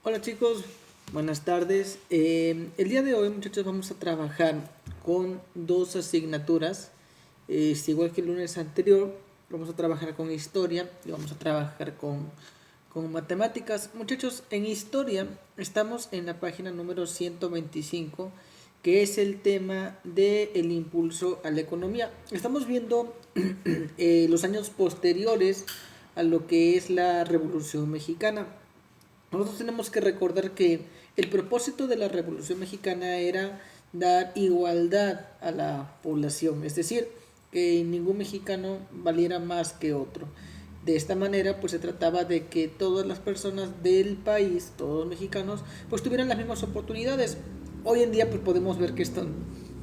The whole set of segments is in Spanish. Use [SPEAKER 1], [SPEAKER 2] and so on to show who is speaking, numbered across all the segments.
[SPEAKER 1] Hola chicos, buenas tardes. El día de hoy, muchachos, vamos a trabajar con dos asignaturas. Es igual que el lunes anterior, vamos a trabajar con historia y vamos a trabajar con matemáticas. Muchachos, en historia estamos en la página número 125, que es el tema del impulso a la economía. Estamos viendo los años posteriores a lo que es la Revolución Mexicana. Nosotros tenemos que recordar que el propósito de la Revolución Mexicana era dar igualdad a la población, es decir, que ningún mexicano valiera más que otro. De esta manera, pues se trataba de que todas las personas del país, todos los mexicanos, pues tuvieran las mismas oportunidades. Hoy en día, pues podemos ver que esto,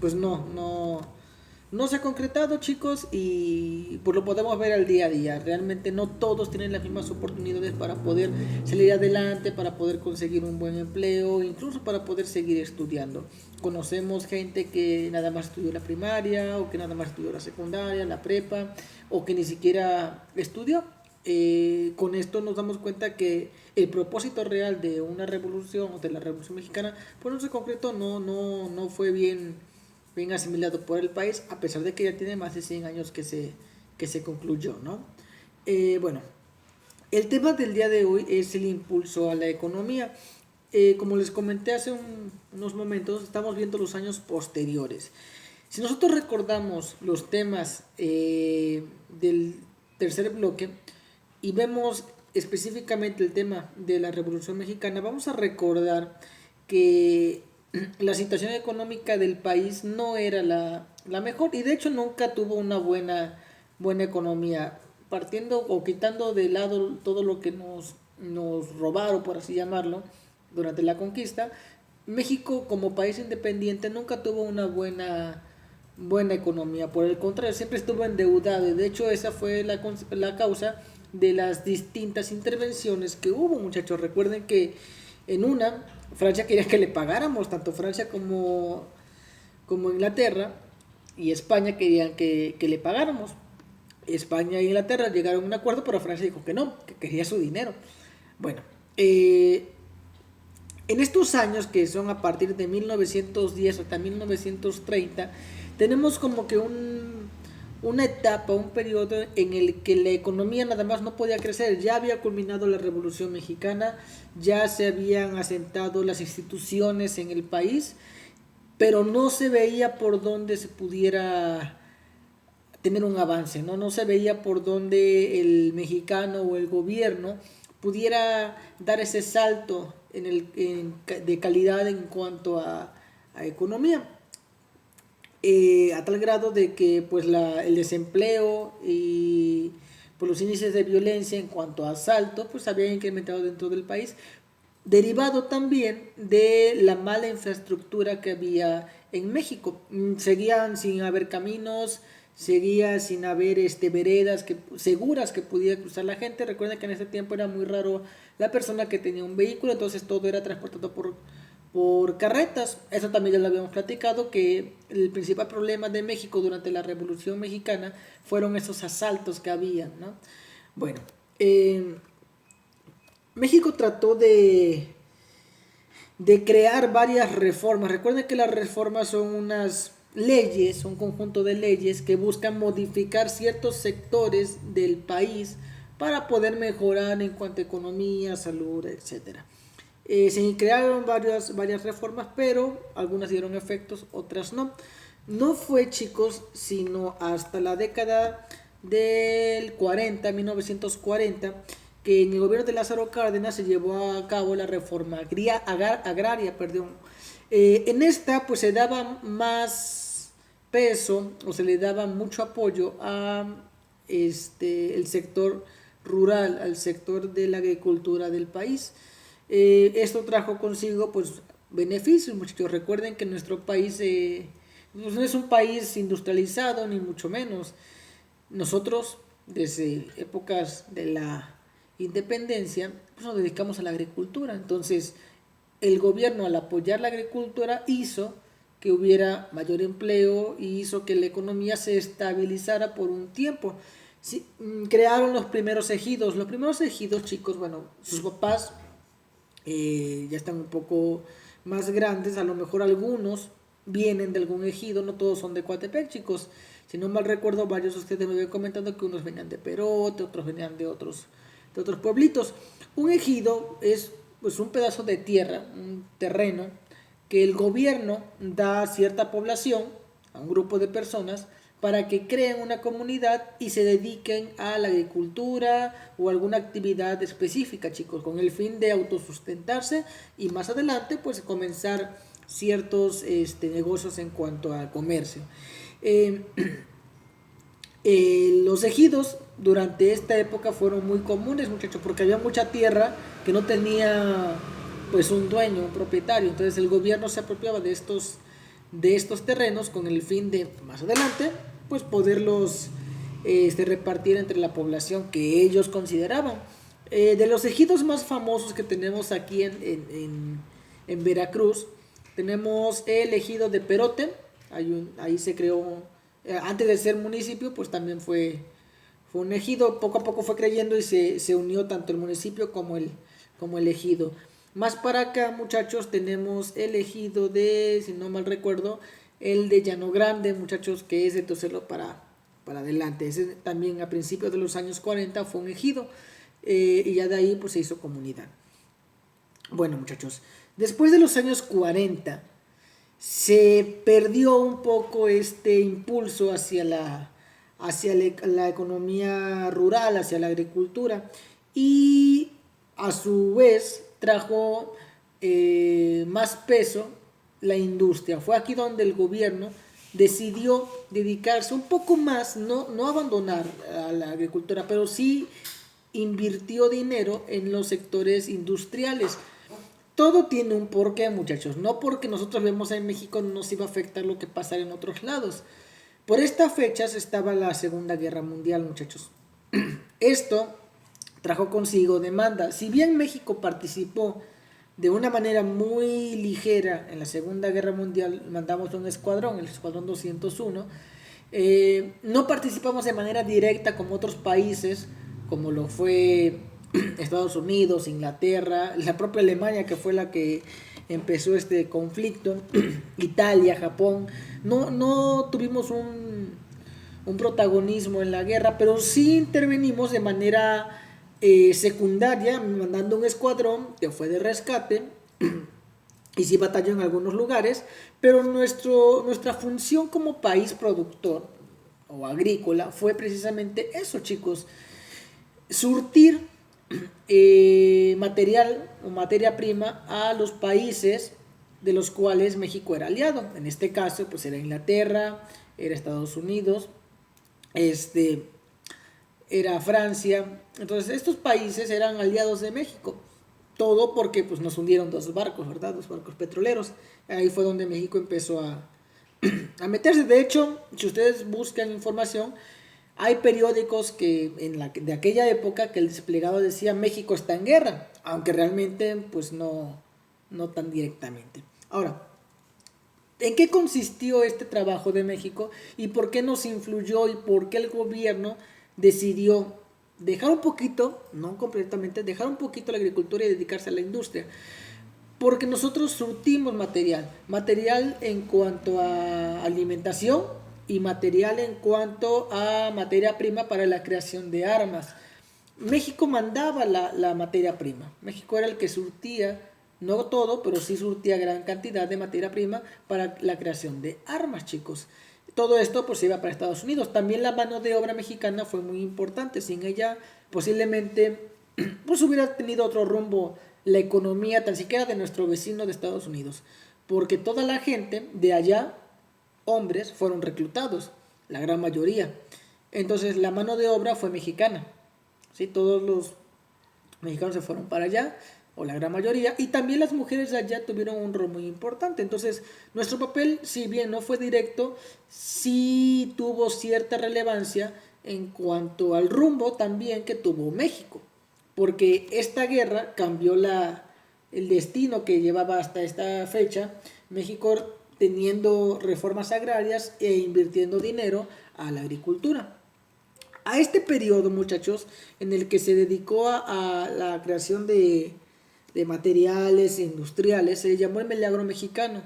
[SPEAKER 1] pues no se ha concretado, chicos, y pues lo podemos ver al día a día. Realmente no todos tienen las mismas oportunidades para poder salir adelante, para poder conseguir un buen empleo, incluso para poder seguir estudiando. Conocemos gente que nada más estudió la primaria, o que nada más estudió la secundaria, la prepa, o que ni siquiera estudió. Con esto nos damos cuenta que el propósito real de una revolución o de la revolución mexicana pues no se concretó, no fue bien asimilado por el país, a pesar de que ya tiene más de 100 años que se concluyó, ¿no? Bueno, el tema del día de hoy es el impulso a la economía. Como les comenté hace unos momentos, estamos viendo los años posteriores. Si nosotros recordamos los temas del tercer bloque y vemos específicamente el tema de la Revolución Mexicana, vamos a recordar que la situación económica del país no era la mejor y de hecho nunca tuvo una buena economía, partiendo o quitando de lado todo lo que nos robaron, por así llamarlo, durante la conquista. México como país independiente nunca tuvo una buena economía, por el contrario, siempre estuvo endeudado y de hecho esa fue la causa de las distintas intervenciones que hubo, muchachos. Recuerden que en una, Francia quería que le pagáramos, tanto Francia como Inglaterra y España querían que le pagáramos. España e Inglaterra llegaron a un acuerdo, pero Francia dijo que no, que quería su dinero. Bueno, en estos años, que son a partir de 1910 hasta 1930, tenemos como que una etapa, un periodo en el que la economía nada más no podía crecer. Ya había culminado la Revolución Mexicana, ya se habían asentado las instituciones en el país, pero no se veía por dónde se pudiera tener un avance, ¿no? No se veía por dónde el mexicano o el gobierno pudiera dar ese salto de calidad en cuanto a economía. A tal grado de que pues el desempleo y pues, los índices de violencia en cuanto a asalto pues habían incrementado dentro del país, derivado también de la mala infraestructura que había en México. Seguían sin haber caminos, seguía sin haber veredas seguras que pudiera cruzar la gente. Recuerden que en ese tiempo era muy raro la persona que tenía un vehículo, entonces todo era transportado por carretas. Eso también ya lo habíamos platicado, que el principal problema de México durante la Revolución Mexicana fueron esos asaltos que había, ¿no? Bueno, México trató de crear varias reformas. Recuerden que las reformas son unas leyes, un conjunto de leyes que buscan modificar ciertos sectores del país para poder mejorar en cuanto a economía, salud, etcétera. Se crearon varias reformas, pero algunas dieron efectos, otras no. No fue, chicos, sino hasta la década del 1940, que en el gobierno de Lázaro Cárdenas se llevó a cabo la reforma agraria. En esta, pues se daba más peso o se le daba mucho apoyo a el sector rural, al sector de la agricultura del país. Esto trajo consigo pues beneficios, muchachos. Recuerden que nuestro país no es un país industrializado, ni mucho menos. Nosotros, desde épocas de la independencia, pues nos dedicamos a la agricultura. Entonces, el gobierno, al apoyar la agricultura, hizo que hubiera mayor empleo y hizo que la economía se estabilizara por un tiempo. Sí, crearon los primeros ejidos. Los primeros ejidos, chicos, bueno, sus papás ya están un poco más grandes, a lo mejor algunos vienen de algún ejido, no todos son de Coatepec, chicos. Si no mal recuerdo, varios de ustedes me habían comentado que unos venían de Perote, otros venían de otros pueblitos. Un ejido es pues un pedazo de tierra, un terreno que el gobierno da a cierta población, a un grupo de personas, para que creen una comunidad y se dediquen a la agricultura o alguna actividad específica, chicos, con el fin de autosustentarse y más adelante pues comenzar ciertos negocios en cuanto al comercio. Eh, los ejidos durante esta época fueron muy comunes, muchachos, porque había mucha tierra que no tenía pues un dueño, un propietario. Entonces el gobierno se apropiaba de estos terrenos con el fin de más adelante pues poderlos repartir entre la población que ellos consideraban. De los ejidos más famosos que tenemos aquí en Veracruz, tenemos el ejido de Perote. Ahí se creó, antes de ser municipio, pues también fue un ejido. Poco a poco fue creyendo y se unió tanto el municipio como el ejido. Más para acá, muchachos, tenemos el ejido de, si no mal recuerdo, el de Llano Grande, muchachos, que es de Toselo para adelante. Ese también a principios de los años 40 fue un ejido, y ya de ahí pues se hizo comunidad. Bueno, muchachos, después de los años 40 se perdió un poco este impulso hacia la economía rural, hacia la agricultura, y a su vez trajo más peso la industria. Fue aquí donde el gobierno decidió dedicarse un poco más, no abandonar a la agricultura, pero sí invirtió dinero en los sectores industriales. Todo tiene un porqué, muchachos. No porque nosotros vemos en México no nos iba a afectar lo que pasara en otros lados. Por estas fechas estaba la Segunda Guerra Mundial, muchachos. Esto trajo consigo demanda. Si bien México participó de una manera muy ligera en la Segunda Guerra Mundial, mandamos un escuadrón, el Escuadrón 201, no participamos de manera directa como otros países, como lo fue Estados Unidos, Inglaterra, la propia Alemania, que fue la que empezó este conflicto, Italia, Japón. No tuvimos un protagonismo en la guerra, pero sí intervenimos de manera secundaria, mandando un escuadrón que fue de rescate y sí batalló en algunos lugares, pero nuestra función como país productor o agrícola fue precisamente eso, chicos: surtir material o materia prima a los países de los cuales México era aliado. En este caso pues era Inglaterra, era Estados Unidos, era Francia. Entonces estos países eran aliados de México. Todo porque pues nos hundieron dos barcos, ¿verdad? Dos barcos petroleros. Ahí fue donde México empezó a meterse. De hecho, si ustedes buscan información, hay periódicos de aquella época que el desplegado decía México está en guerra, aunque realmente pues no tan directamente. Ahora, ¿en qué consistió este trabajo de México y por qué nos influyó y por qué el gobierno decidió dejar un poquito, no completamente, dejar un poquito la agricultura y dedicarse a la industria? Porque nosotros surtimos material en cuanto a alimentación y material en cuanto a materia prima para la creación de armas. México mandaba la materia prima. México era el que surtía, no todo, pero sí surtía gran cantidad de materia prima para la creación de armas, chicos. Todo esto pues iba para Estados Unidos. También la mano de obra mexicana fue muy importante. Sin ella posiblemente pues hubiera tenido otro rumbo la economía tan siquiera de nuestro vecino de Estados Unidos. Porque toda la gente de allá, hombres, fueron reclutados, la gran mayoría. Entonces la mano de obra fue mexicana. ¿Sí? Todos los mexicanos se fueron para allá, o la gran mayoría, y también las mujeres de allá tuvieron un rol muy importante. Entonces nuestro papel, si bien no fue directo, sí tuvo cierta relevancia en cuanto al rumbo también que tuvo México, porque esta guerra cambió el destino que llevaba hasta esta fecha México, teniendo reformas agrarias e invirtiendo dinero a la agricultura. A este periodo, muchachos, en el que se dedicó a la creación de de materiales industriales, se le llamó el milagro mexicano.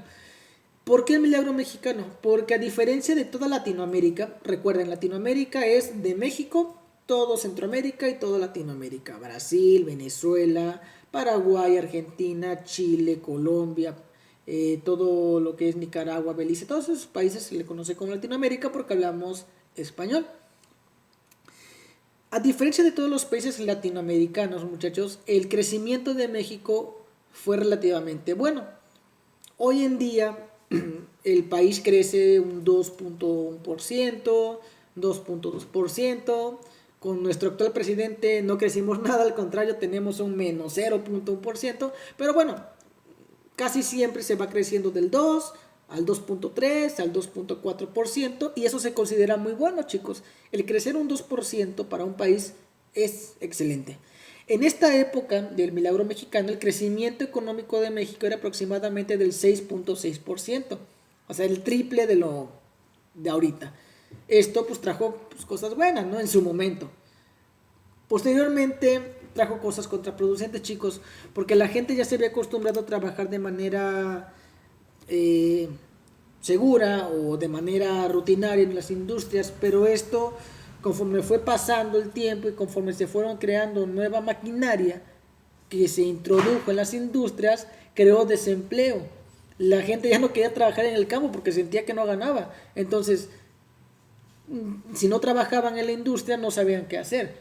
[SPEAKER 1] ¿Por qué el milagro mexicano? Porque a diferencia de toda Latinoamérica, recuerden, Latinoamérica es de México, todo Centroamérica y toda Latinoamérica, Brasil, Venezuela, Paraguay, Argentina, Chile, Colombia, todo lo que es Nicaragua, Belice, todos esos países se le conoce como Latinoamérica porque hablamos español. A diferencia de todos los países latinoamericanos, muchachos, el crecimiento de México fue relativamente bueno. Hoy en día el país crece un 2.1%, 2.2%. Con nuestro actual presidente no crecimos nada, al contrario, tenemos un menos 0.1%. Pero bueno, casi siempre se va creciendo del 2 al 2.3, al 2.4%, y eso se considera muy bueno, chicos. El crecer un 2% para un país es excelente. En esta época del milagro mexicano, el crecimiento económico de México era aproximadamente del 6.6%, o sea, el triple de lo de ahorita. Esto pues trajo pues, cosas buenas, ¿no? En su momento. Posteriormente trajo cosas contraproducentes, chicos, porque la gente ya se había acostumbrado a trabajar de manera segura o de manera rutinaria en las industrias, pero esto, conforme fue pasando el tiempo y conforme se fueron creando nueva maquinaria que se introdujo en las industrias, creó desempleo. La gente ya no quería trabajar en el campo porque sentía que no ganaba. Entonces, si no trabajaban en la industria, no sabían qué hacer,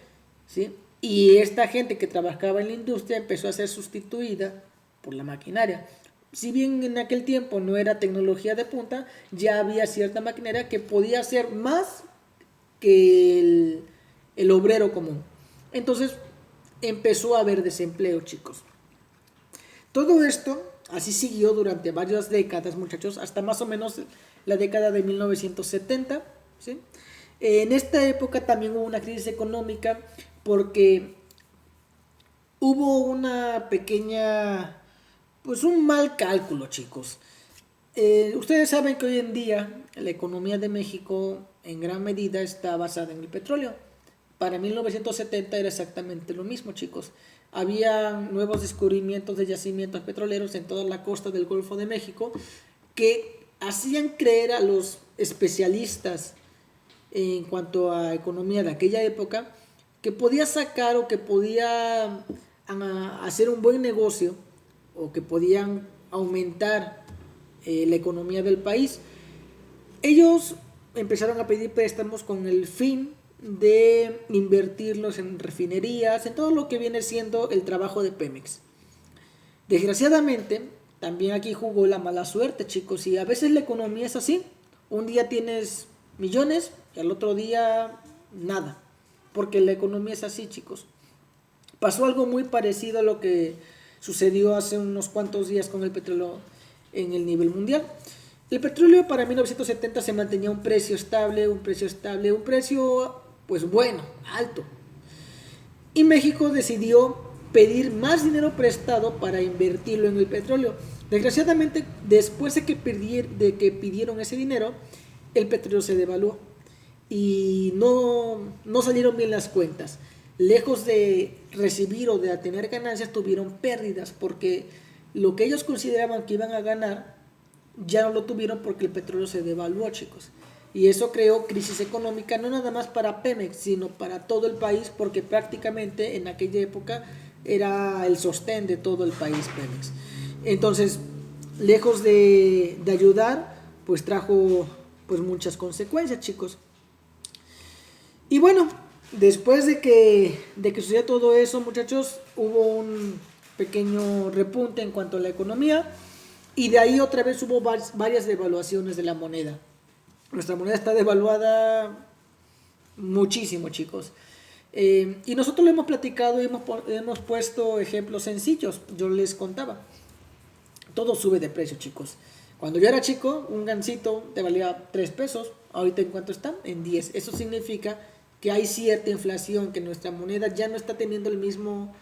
[SPEAKER 1] ¿sí? Y esta gente que trabajaba en la industria empezó a ser sustituida por la maquinaria. Si bien en aquel tiempo no era tecnología de punta, ya había cierta maquinaria que podía hacer más que el obrero común. Entonces empezó a haber desempleo, chicos. Todo esto así siguió durante varias décadas, muchachos, hasta más o menos la década de 1970, ¿sí? En esta época también hubo una crisis económica porque hubo una pequeña, pues un mal cálculo, chicos. Ustedes saben que hoy en día la economía de México en gran medida está basada en el petróleo. Para 1970 era exactamente lo mismo, chicos. Había nuevos descubrimientos de yacimientos petroleros en toda la costa del Golfo de México que hacían creer a los especialistas en cuanto a economía de aquella época que podía sacar o que podía hacer un buen negocio o que podían aumentar la economía del país. Ellos empezaron a pedir préstamos con el fin de invertirlos en refinerías, en todo lo que viene siendo el trabajo de Pemex. Desgraciadamente, también aquí jugó la mala suerte, chicos, y a veces la economía es así. Un día tienes millones y al otro día nada, porque la economía es así, chicos. Pasó algo muy parecido a lo que sucedió hace unos cuantos días con el petróleo en el nivel mundial. El petróleo para 1970 se mantenía un precio estable, un precio pues bueno, alto. Y México decidió pedir más dinero prestado para invertirlo en el petróleo. Desgraciadamente, después de que pidieron ese dinero, el petróleo se devaluó y no salieron bien las cuentas. Lejos de recibir o de tener ganancias, tuvieron pérdidas porque lo que ellos consideraban que iban a ganar ya no lo tuvieron porque el petróleo se devaluó, chicos. Y eso creó crisis económica no nada más para Pemex, sino para todo el país, porque prácticamente en aquella época era el sostén de todo el país Pemex. Entonces, lejos de ayudar, pues trajo pues muchas consecuencias, chicos. Y bueno, después de que sucedió todo eso, muchachos, hubo un pequeño repunte en cuanto a la economía y de ahí otra vez hubo varias devaluaciones de la moneda. Nuestra moneda está devaluada muchísimo, chicos. Y nosotros lo hemos platicado y hemos puesto ejemplos sencillos. Yo les contaba. Todo sube de precio, chicos. Cuando yo era chico, un gansito te valía 3 pesos. Ahorita, ¿en cuánto está? En 10. Eso significa que hay cierta inflación, que nuestra moneda ya no está teniendo el mismo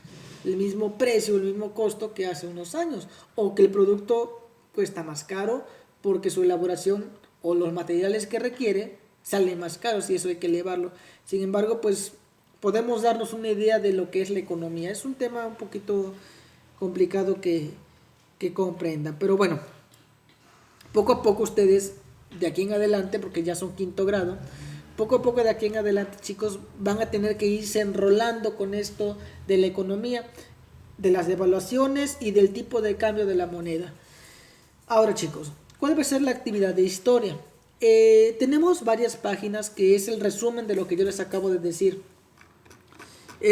[SPEAKER 1] precio, el mismo costo que hace unos años. O que el producto cuesta más caro porque su elaboración o los materiales que requiere salen más caros y eso hay que elevarlo. Sin embargo, pues podemos darnos una idea de lo que es la economía. Es un tema un poquito complicado que comprendan. Pero bueno, poco a poco ustedes, de aquí en adelante, porque ya son quinto grado, poco a poco de aquí en adelante, chicos, van a tener que irse enrolando con esto de la economía, de las devaluaciones y del tipo de cambio de la moneda. Ahora, chicos, ¿cuál va a ser la actividad de historia? Tenemos varias páginas que es el resumen de lo que yo les acabo de decir.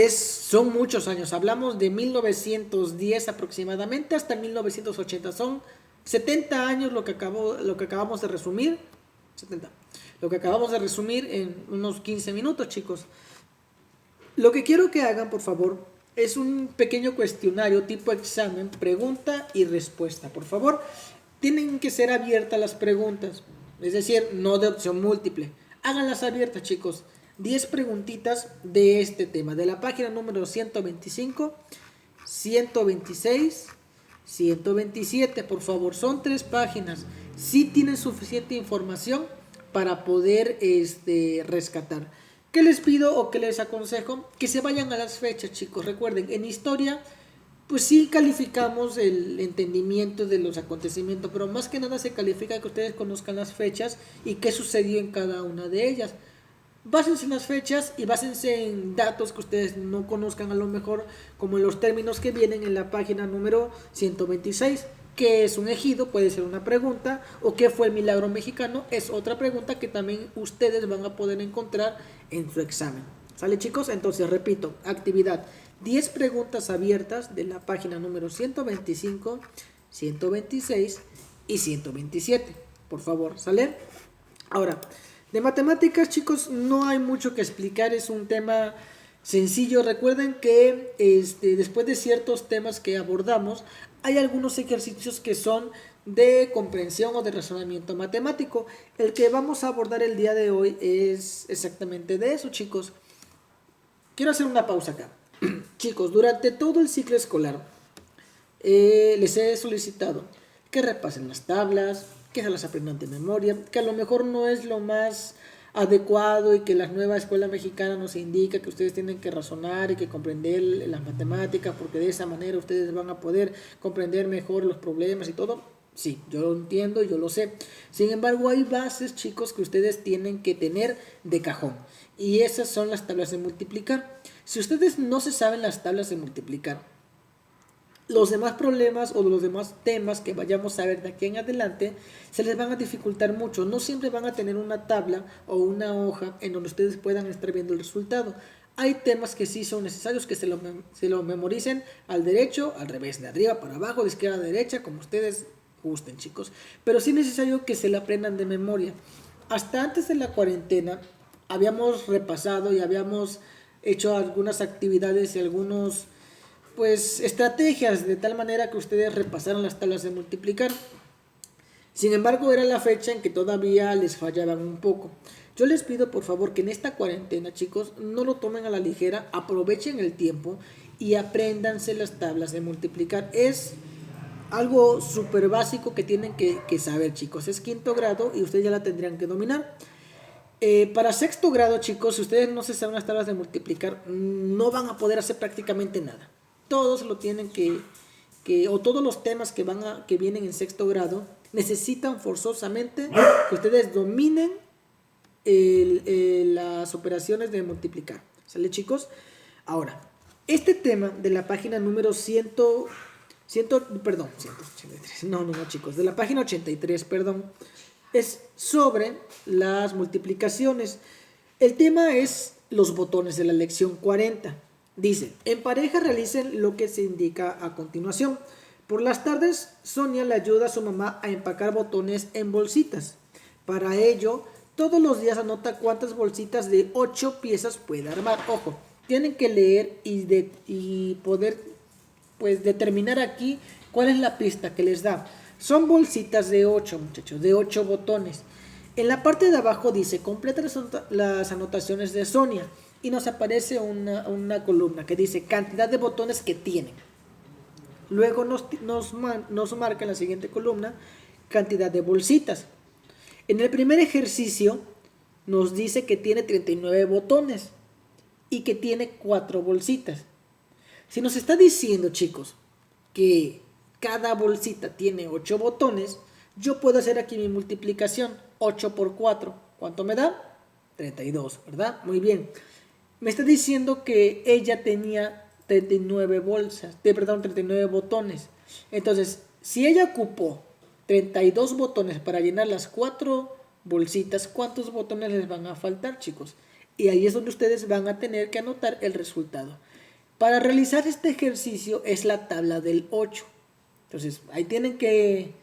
[SPEAKER 1] Son muchos años, hablamos de 1910 aproximadamente hasta 1980, son 70 años lo que acabamos de resumir, 70, lo que acabamos de resumir en unos 15 minutos, chicos. Lo que quiero que hagan, por favor, es un pequeño cuestionario tipo examen, pregunta y respuesta. Por favor, tienen que ser abiertas las preguntas, es decir, no de opción múltiple. Háganlas abiertas, chicos. 10 preguntitas de este tema, de la página número 125, 126, 127, por favor, son 3 páginas. Si tienen suficiente información para poder rescatar. ¿Qué les pido o qué les aconsejo? Que se vayan a las fechas, chicos. Recuerden, en historia, pues sí calificamos el entendimiento de los acontecimientos, pero más que nada se califica que ustedes conozcan las fechas y qué sucedió en cada una de ellas. Básense en las fechas y básense en datos que ustedes no conozcan a lo mejor, como en los términos que vienen en la página número 126. ¿Qué es un ejido? Puede ser una pregunta. ¿O qué fue el milagro mexicano? Es otra pregunta que también ustedes van a poder encontrar en su examen. ¿Sale, chicos? Entonces, repito, actividad. 10 preguntas abiertas de la página número 125, 126 y 127. Por favor, ¿sale? Ahora, de matemáticas, chicos, no hay mucho que explicar. Es un tema sencillo. Recuerden que después de ciertos temas que abordamos, hay algunos ejercicios que son de comprensión o de razonamiento matemático. El que vamos a abordar el día de hoy es exactamente de eso, chicos. Quiero hacer una pausa acá. Chicos, durante todo el ciclo escolar les he solicitado que repasen las tablas, que se las aprendan de memoria, que a lo mejor no es lo más adecuado y que la nueva escuela mexicana nos indica que ustedes tienen que razonar y que comprender las matemáticas, porque de esa manera ustedes van a poder comprender mejor los problemas y todo. Sí, yo lo entiendo, yo lo sé. Sin embargo, hay bases, chicos, que ustedes tienen que tener de cajón. Y esas son las tablas de multiplicar. Si ustedes no se saben las tablas de multiplicar, los demás problemas o los demás temas que vayamos a ver de aquí en adelante se les van a dificultar mucho. No siempre van a tener una tabla o una hoja en donde ustedes puedan estar viendo el resultado. Hay temas que sí son necesarios que se lo memoricen al derecho, al revés, de arriba para abajo, de izquierda a derecha, como ustedes gusten, chicos. Pero sí es necesario que se la aprendan de memoria. Hasta antes de la cuarentena habíamos repasado y habíamos hecho algunas actividades y algunos estrategias de tal manera que ustedes repasaran las tablas de multiplicar. Sin embargo, era la fecha en que todavía les fallaban un poco. Yo les pido por favor que en esta cuarentena, chicos, no lo tomen a la ligera, aprovechen el tiempo y apréndanse las tablas de multiplicar. Es algo súper básico que tienen que saber, chicos. Es quinto grado y ustedes ya la tendrían que dominar. Para sexto grado, chicos, si ustedes no se saben las tablas de multiplicar, no van a poder hacer prácticamente nada. Todos lo tienen o todos los temas que vienen en sexto grado necesitan forzosamente que ustedes dominen las operaciones de multiplicar. ¿Sale, chicos? Ahora, este tema de la página número 183, no, chicos, de la página 83, perdón, es sobre las multiplicaciones. El tema es los botones de la lección 40. Dice, en pareja realicen lo que se indica a continuación. Por las tardes, Sonia le ayuda a su mamá a empacar botones en bolsitas. Para ello, todos los días anota cuántas bolsitas de 8 piezas puede armar. Ojo, tienen que leer y poder determinar aquí cuál es la pista que les da. Son bolsitas de 8, muchachos, de 8 botones. En la parte de abajo dice, completa las anotaciones de Sonia. Y nos aparece una columna que dice cantidad de botones que tienen. Luego nos marca en la siguiente columna cantidad de bolsitas. En el primer ejercicio nos dice que tiene 39 botones y que tiene 4 bolsitas. Si nos está diciendo, chicos, que cada bolsita tiene 8 botones, yo puedo hacer aquí mi multiplicación. 8 por 4, ¿cuánto me da? 32, ¿verdad? Muy bien. Me está diciendo que ella tenía 39 bolsas, 39 botones. Entonces, si ella ocupó 32 botones para llenar las 4 bolsitas, ¿cuántos botones les van a faltar, chicos? Y ahí es donde ustedes van a tener que anotar el resultado. Para realizar este ejercicio es la tabla del 8. Entonces, ahí tienen que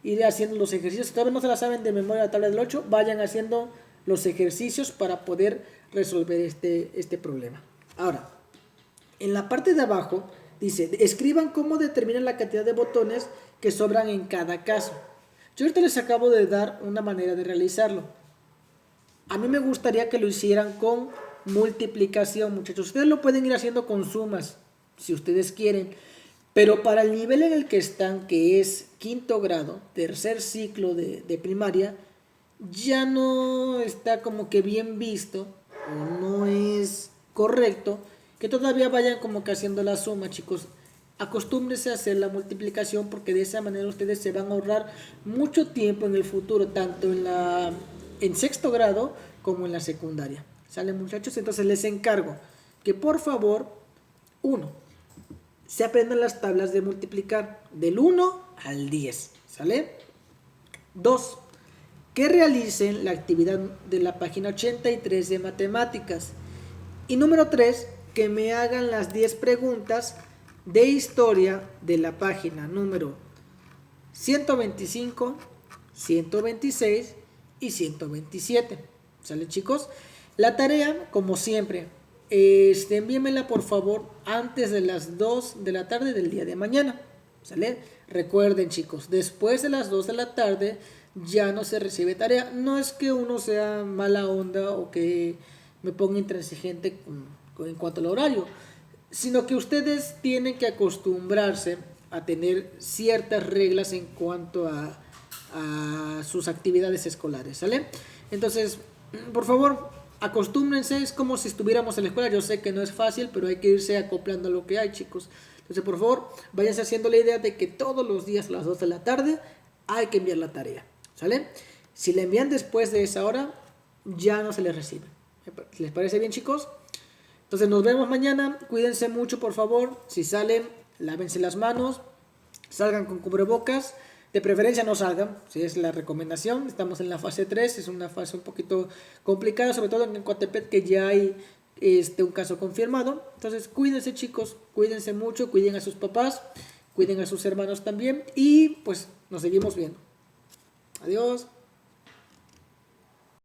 [SPEAKER 1] ir haciendo los ejercicios. Si todavía no se la saben de memoria la tabla del 8, vayan haciendo los ejercicios para poder resolver este problema. Ahora, en la parte de abajo dice, escriban cómo determinan la cantidad de botones que sobran en cada caso. Yo ahorita les acabo de dar una manera de realizarlo. A mí me gustaría que lo hicieran con multiplicación, muchachos. Ustedes lo pueden ir haciendo con sumas, si ustedes quieren. Pero para el nivel en el que están, que es quinto grado, tercer ciclo de primaria, ya no está como que bien visto, o no es correcto, que todavía vayan como que haciendo la suma, chicos. Acostúmbrense a hacer la multiplicación porque de esa manera ustedes se van a ahorrar mucho tiempo en el futuro, tanto en sexto grado como en la secundaria. ¿Sale, muchachos? Entonces les encargo que por favor, se aprendan las tablas de multiplicar del 1 al 10. ¿Sale? 2. Que realicen la actividad de la página 83 de matemáticas. Y número 3, que me hagan las 10 preguntas de historia de la página número 125, 126 y 127. ¿Sale, chicos? La tarea, como siempre, envíenmela por favor antes de las 2 de la tarde del día de mañana. ¿Sale? Recuerden, chicos, después de las 2 de la tarde ya no se recibe tarea. No es que uno sea mala onda o que me ponga intransigente en cuanto al horario, sino que ustedes tienen que acostumbrarse a tener ciertas reglas en cuanto a sus actividades escolares, ¿sale? Entonces, por favor, acostúmbrense, es como si estuviéramos en la escuela. Yo sé que no es fácil, pero hay que irse acoplando a lo que hay, chicos. Entonces, por favor, váyanse haciendo la idea de que todos los días a las 2 de la tarde hay que enviar la tarea, ¿sale? Si la envían después de esa hora, ya no se les recibe. ¿Les parece bien, chicos? Entonces nos vemos mañana, cuídense mucho por favor, si salen, lávense las manos, salgan con cubrebocas, de preferencia no salgan, si es la recomendación. Estamos en la fase 3, es una fase un poquito complicada, sobre todo en Coatepec, que ya hay un caso confirmado. Entonces cuídense, chicos, cuídense mucho, cuiden a sus papás, cuiden a sus hermanos también y pues nos seguimos viendo. Adiós.